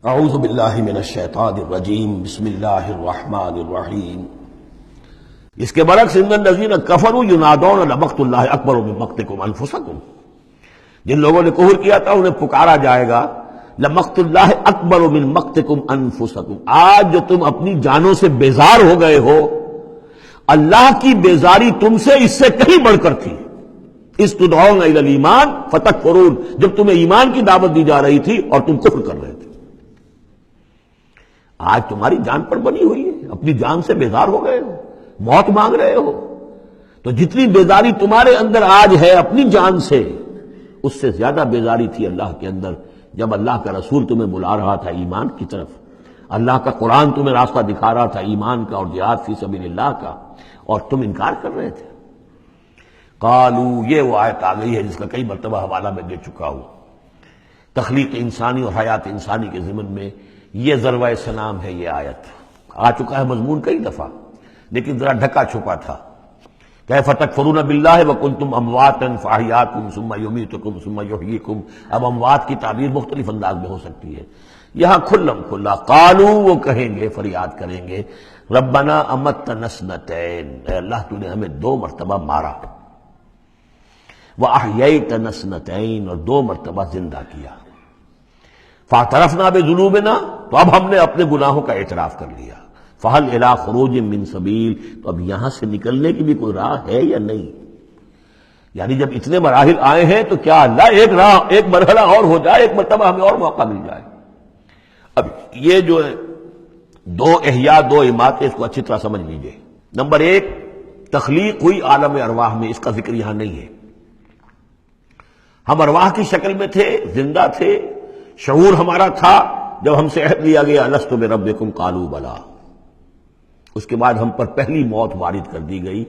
اعوذ باللہ من الشیطان الرجیم بسم اللہ الرحمن الرحیم۔ اس کے برعکس ان الذین کفروا ینادون لمقت اللہ اکبر من مقتکم انفسکم، جن لوگوں نے کفر کیا تھا انہیں پکارا جائے گا لمقت اللہ اکبر من مقتکم انفسکم، آج جو تم اپنی جانوں سے بیزار ہو گئے ہو، اللہ کی بیزاری تم سے اس سے کہیں بڑھ کر تھی۔ اس تدعون الی الایمان فتکفرون، جب تمہیں ایمان کی دعوت دی جا رہی تھی اور تم کفر کر رہے تھے۔ آج تمہاری جان پر بنی ہوئی ہے، اپنی جان سے بیزار ہو گئے ہو، موت مانگ رہے ہو، تو جتنی بیزاری تمہارے اندر آج ہے اپنی جان سے، اس سے زیادہ بیزاری تھی اللہ کے اندر جب اللہ کا رسول تمہیں بلا رہا تھا ایمان کی طرف، اللہ کا قرآن تمہیں راستہ دکھا رہا تھا ایمان کا اور جہاد فی سبیل اللہ کا، اور تم انکار کر رہے تھے۔ قالو، یہ وہ آیت آ گئی ہے جس کا کئی مرتبہ حوالہ میں دے چکا ہوں، تخلیق انسانی اور حیات انسانی کے ضمن میں یہ ذروہ سنام ہے۔ یہ آیت آ چکا ہے مضمون کئی دفعہ، لیکن ذرا ڈھکا چھپا تھا۔ کیف تکفرون باللہ وکنتم امواتا فاحیاکم ثم یمیتکم ثم یحییکم، اب اموات کی تعبیر مختلف انداز میں ہو سکتی ہے، یہاں کھلم کھلا قالو، وہ کہیں گے، فریاد کریں گے، ربنا امتنا اثنتین، اے اللہ تو نے ہمیں 2 مرتبہ مارا، واحییتنا اثنتین، اور 2 مرتبہ زندہ کیا، فاعترفنا بذنوبنا، تو اب ہم نے اپنے گناہوں کا اعتراف کر لیا، فہل الی خروج من سبیل، تو اب یہاں سے نکلنے کی بھی کوئی راہ ہے یا نہیں؟ یعنی جب اتنے مراحل آئے ہیں تو کیا اللہ ایک راہ، ایک مرحلہ اور ہو جائے، ایک مرتبہ ہمیں اور موقع مل جائے۔ اب یہ جو ہے 2 احیاء 2 اماتیں، اس کو اچھی طرح سمجھ لیجئے۔ نمبر 1، تخلیق ہوئی عالم ارواح میں، اس کا ذکر یہاں نہیں ہے۔ ہم ارواح کی شکل میں تھے، زندہ تھے، شعور ہمارا تھا، جب ہم سے عہد لیا گیا الست بربکم قالوا بلا، اس کے بعد ہم پر پہلی موت وارد کر دی گئی۔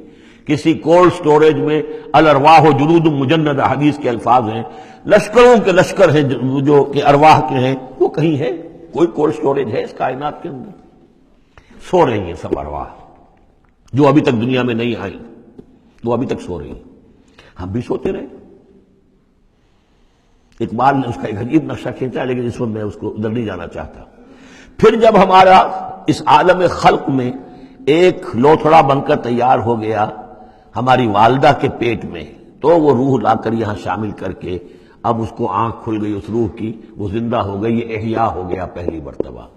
کسی کولڈ سٹوریج میں الارواح جنود مجندہ، حدیث کے الفاظ ہیں، لشکروں کے لشکر ہیں جو کہ ارواح کے ہیں، وہ کہیں ہے؟ کوئی کولڈ سٹوریج ہے اس کائنات کے اندر؟ سو رہی ہیں سب ارواح جو ابھی تک دنیا میں نہیں آئی، وہ ابھی تک سو رہی ہیں، ہم بھی سوتے رہے۔ اقبال نے اس کا ایک عجیب نقشہ کھینچا، لیکن اس وقت میں اس کو ادھر نہیں جانا چاہتا۔ پھر جب ہمارا اس عالم خلق میں ایک لوتھڑا بن کر تیار ہو گیا ہماری والدہ کے پیٹ میں، تو وہ روح لا کر یہاں شامل کر کے اب اس کو آنکھ کھل گئی اس روح کی، وہ زندہ ہو گئی، یہ احیاء ہو گیا پہلی مرتبہ۔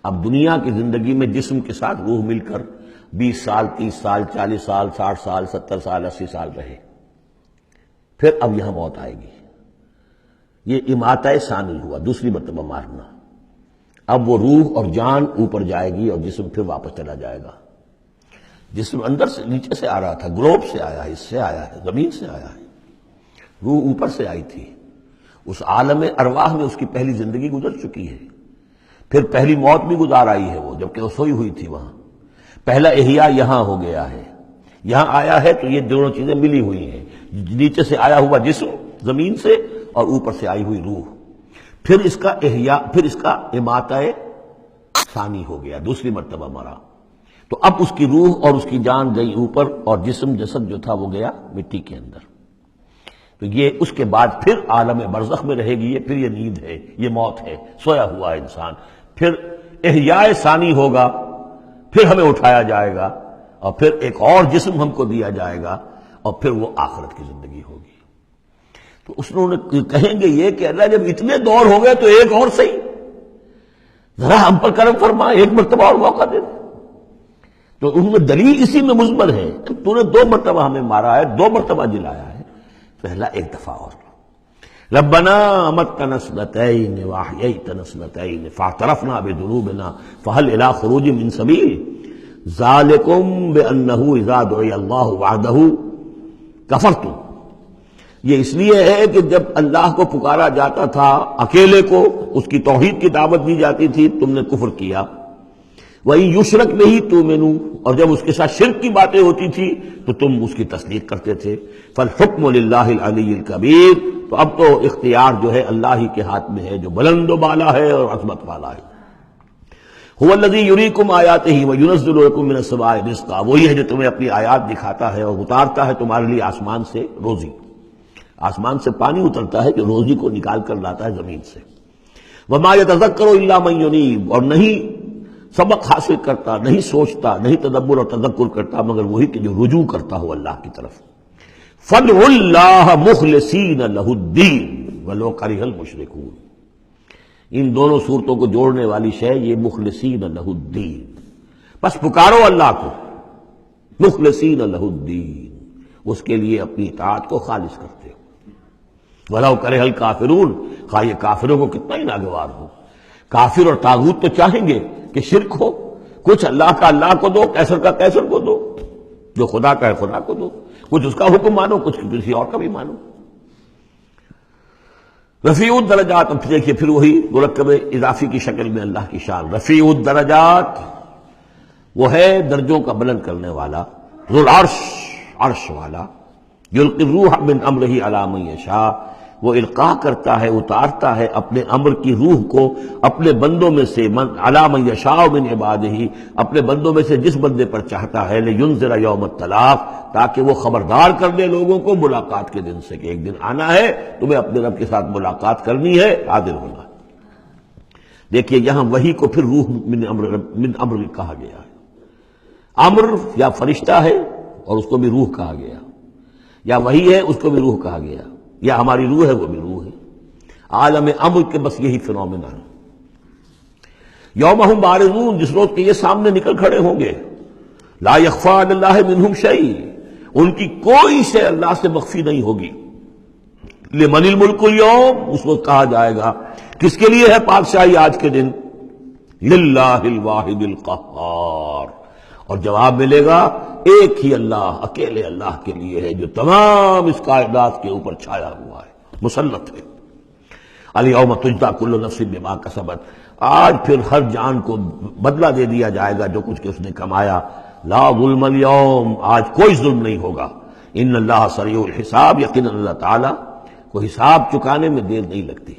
اب دنیا کی زندگی میں جسم کے ساتھ روح مل کر 20 سال 30 سال 40 سال 60 سال 70 سال 80 سال رہے، پھر اب یہاں موت آئے گی۔ یہ اماتہ ثانی ہوا، دوسری مرتبہ مارنا۔ اب وہ روح اور جان اوپر جائے گی اور جسم پھر واپس چلا جائے گا۔ جسم اندر سے نیچے سے آ رہا تھا، گلوب سے آیا ہے، اس سے آیا ہے، زمین سے آیا ہے، روح اوپر سے آئی تھی۔ اس عالم ارواح میں اس کی پہلی زندگی گزر چکی ہے، پھر پہلی موت بھی گزار آئی ہے وہ، جبکہ وہ سوئی ہوئی تھی وہاں۔ پہلا احیاء یہاں ہو گیا ہے، یہاں آیا ہے تو یہ دونوں چیزیں ملی ہوئی ہیں، نیچے سے آیا ہوا جسم زمین سے اور اوپر سے آئی ہوئی روح، پھر اس کا احیاء، پھر اس کا اماتہ ثانی ہو گیا، دوسری مرتبہ مرا۔ تو اب اس کی روح اور اس کی جان گئی اوپر، اور جسم جسد جو تھا وہ گیا مٹی کے اندر۔ تو یہ اس کے بعد پھر عالم برزخ میں رہے گی، یہ پھر یہ نیند ہے، یہ موت ہے، سویا ہوا ہے انسان۔ پھر احیاء ثانی ہوگا، پھر ہمیں اٹھایا جائے گا، اور پھر ایک اور جسم ہم کو دیا جائے گا، اور پھر وہ آخرت کی زندگی ہوگی۔ تو انہوں نے کہیں گے یہ کہ اللہ جب اتنے دور ہو گئے تو ایک اور صحیح، ذرا ہم پر کرم فرما، ایک مرتبہ اور موقع دے دے۔ تو ان میں دلیل اسی میں مضمر ہے، تو نے 2 مرتبہ ہمیں مارا ہے، 2 مرتبہ جلایا ہے، پہلا ایک دفعہ اور۔ ربنا امتنا اثنتین واحییتنا اثنتین فاعترفنا بذنوبنا فہل الی خروج من سبیل ذالکم بانہ اذا دعی اللہ وحدہ کفرتم۔ یہ اس لیے ہے کہ جب اللہ کو پکارا جاتا تھا اکیلے کو، اس کی توحید کی دعوت دی جاتی تھی، تم نے کفر کیا۔ وَإِن یشرک بِہ تُؤْمِنُوا، اور جب اس کے ساتھ شرک کی باتیں ہوتی تھی تو تم اس کی تصدیق کرتے تھے۔ فالحکم للہ العلی الکبیر، تو اب تو اختیار جو ہے اللہ ہی کے ہاتھ میں ہے، جو بلند و بالا ہے اور عظمت والا ہے۔ هو الذی یریکم آیاتہ وینزل لکم من السماء رزقا، وہی ہے جو تمہیں اپنی آیات دکھاتا ہے اور اتارتا ہے تمہارے لیے آسمان سے روزی، آسمان سے پانی اترتا ہے جو روزی کو نکال کر لاتا ہے زمین سے۔ وما یتذکر الا من ینیب، اور نہیں سبق حاصل کرتا، نہیں سوچتا، نہیں تدبر اور تذکر کرتا مگر وہی کہ جو رجوع کرتا ہو اللہ کی طرف۔ فادعوا اللہ مخلصین لہ الدین ولو کرہ المشرکون، ان دونوں صورتوں کو جوڑنے والی شے یہ مخلصین لہ الدین، بس پکارو اللہ کو مخلصین لہ الدین، اس کے لیے اپنی اطاعت کو خالص کرتے ہو، ولو کرہ الکافرون، خواہ یہ کافروں کو کتنا ہی ناگوار ہو۔ کافر اور طاغوت تو چاہیں گے کہ شرک ہو، کچھ اللہ کا اللہ کو دو، کیسر کا کیسر کو دو، جو خدا کا ہے خدا کو دو، کچھ اس کا حکم مانو، کچھ کسی اور کا بھی مانو۔ رفیع الدرجات، اب دیکھیے پھر وہی مرکب اضافی کی شکل میں اللہ کی شان، رفیع الدرجات، وہ ہے درجوں کا بلند کرنے والا، ذو العرش، عرش والا، یلقی الروح من امرہ علی من یشاء، وہ القاء کرتا ہے، اتارتا ہے اپنے امر کی روح کو اپنے بندوں میں سے، علی من یشاء من عبادہ، اپنے بندوں میں سے جس بندے پر چاہتا ہے، لینذر یوم التلاق، تاکہ وہ خبردار کر دے لوگوں کو ملاقات کے دن سے کہ ایک دن آنا ہے، تمہیں اپنے رب کے ساتھ ملاقات کرنی ہے، حاضر ہونا ہے۔ دیکھیے یہاں وحی کو پھر روح من امر کہا گیا ہے، امر یا فرشتہ ہے اور اس کو بھی روح کہا گیا، یا وحی ہے اس کو بھی روح کہا گیا، یا ہماری روح ہے وہ بھی روح ہے، عالم امر کے بس یہی فنومینا ہے۔ یوم ہم بارزون، جس روز کے یہ سامنے نکل کھڑے ہوں گے، لا یخفی علی اللہ منہم شیء، ان کی کوئی شے اللہ سے مخفی نہیں ہوگی۔ لمن الملک اليوم، اس وقت کہا جائے گا کس کے لیے ہے بادشاہی آج کے دن، للہ الواحد القہار، اور جواب ملے گا ایک ہی اللہ، اکیلے اللہ کے لیے ہے جو تمام اس کائنات کے اوپر چھایا ہوا ہے، مسلط ہے۔ الیوم تجزی کل نفس بما کسبت، آج پھر ہر جان کو بدلہ دے دیا جائے گا جو کچھ کہ اس نے کمایا۔ لا ظلم اليوم، آج کوئی ظلم نہیں ہوگا۔ ان اللہ سریع الحساب، یقینا اللہ تعالیٰ کو حساب چکانے میں دیر نہیں لگتی۔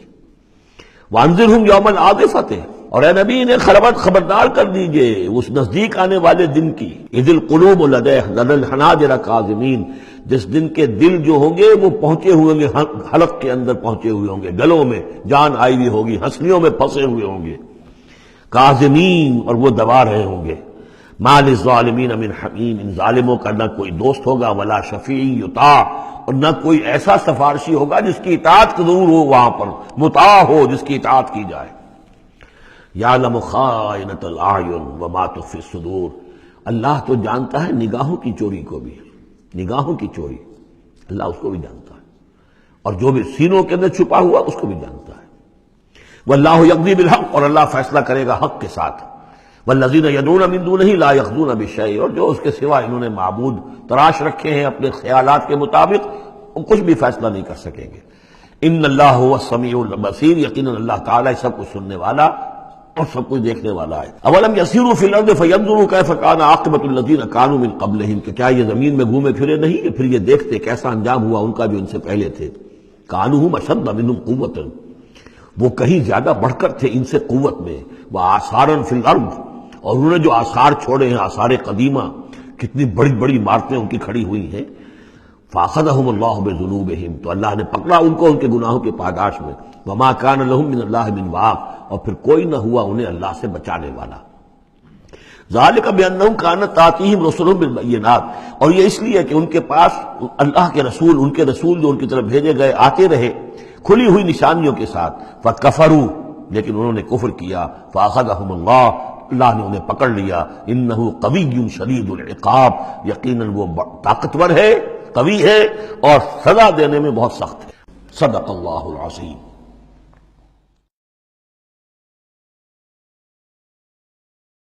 وانذرہم یوم العاصفۃ، اور اے نبی انہیں خبردار کر دیجئے اس نزدیک آنے والے دن کی، اذ القلوب لدى الحناجر کاظمین، جس دن کے دل جو ہوں گے وہ پہنچے ہوئے ہوں گے، حلق کے اندر پہنچے ہوئے ہوں گے، گلوں میں جان آئی ہوئی ہوگی، ہنسلیوں میں پھنسے ہوئے ہوں گے، کاظمین، اور وہ دبا رہے ہوں گے۔ ما للظالمین من حمیم، ان ظالموں کا نہ کوئی دوست ہوگا، ولا شفیع یطاع، اور نہ کوئی ایسا سفارشی ہوگا جس کی اطاعت ضرور ہو، وہاں پر مطاع ہو جس کی اطاعت کی جائے۔ یعلم خائنۃ الاعین وما تخفی الصدور، اللہ تو جانتا ہے نگاہوں کی چوری کو بھی، نگاہوں کی چوری اللہ اس کو بھی جانتا ہے، اور جو بھی سینوں کے اندر چھپا ہوا اس کو بھی جانتا ہے۔ واللہ یقضی بالحق، اور اللہ فیصلہ کرے گا حق کے ساتھ۔ والذین یدعون من دونہ لا یقضون بشیء، اور جو اس کے سوا انہوں نے معبود تراش رکھے ہیں اپنے خیالات کے مطابق، وہ کچھ بھی فیصلہ نہیں کر سکیں گے۔ ان اللہ هو السمیع البصیر، یقیناً اللہ تعالیٰ سب کچھ سننے والا اور سب کچھ دیکھنے والا ہے۔ اولم یسیروا فی الارض فینظروا کیف کان عاقبۃ الذین کانوا من قبلہم، کہ کیا یہ زمین میں گھومے پھرے نہیں کہ پھر یہ دیکھتے کیسا انجام ہوا ان کا جو ان سے پہلے تھے۔ کانوا هم اشد منہم قوۃ، وہ کہیں زیادہ بڑھ کر تھے ان سے قوت میں، وآثارا فی الارض، اور انہوں نے جو آثار چھوڑے ہیں، آثار قدیمہ، کتنی بڑی بڑی عمارتیں ان کی کھڑی ہوئی ہیں۔ فاخذہم اللہ بذنوبہم، تو اللہ نے پکڑا ان کو ان کے گناہوں کے پاداش میں۔ وما کان لہم من اللہ من واق، اور پھر کوئی نہ ہوا انہیں اللہ سے بچانے والا۔ ذالک بانہم کانت تاتیہم رسلہم بالبینات، اور یہ اس لیے کہ ان کے پاس اللہ کے رسول، ان کے رسول جو ان کی طرف بھیجے گئے آتے رہے کھلی ہوئی نشانیوں کے ساتھ۔ فکفروا، لیکن انہوں نے کفر کیا۔ فاخذہم اللہ نے انہیں پکڑ لیا۔ انہ قوی شدید العقاب، یقیناً وہ طاقتور ہے، قوی ہے، اور سزا دینے میں بہت سخت ہے۔ صدق اللہ العظیم۔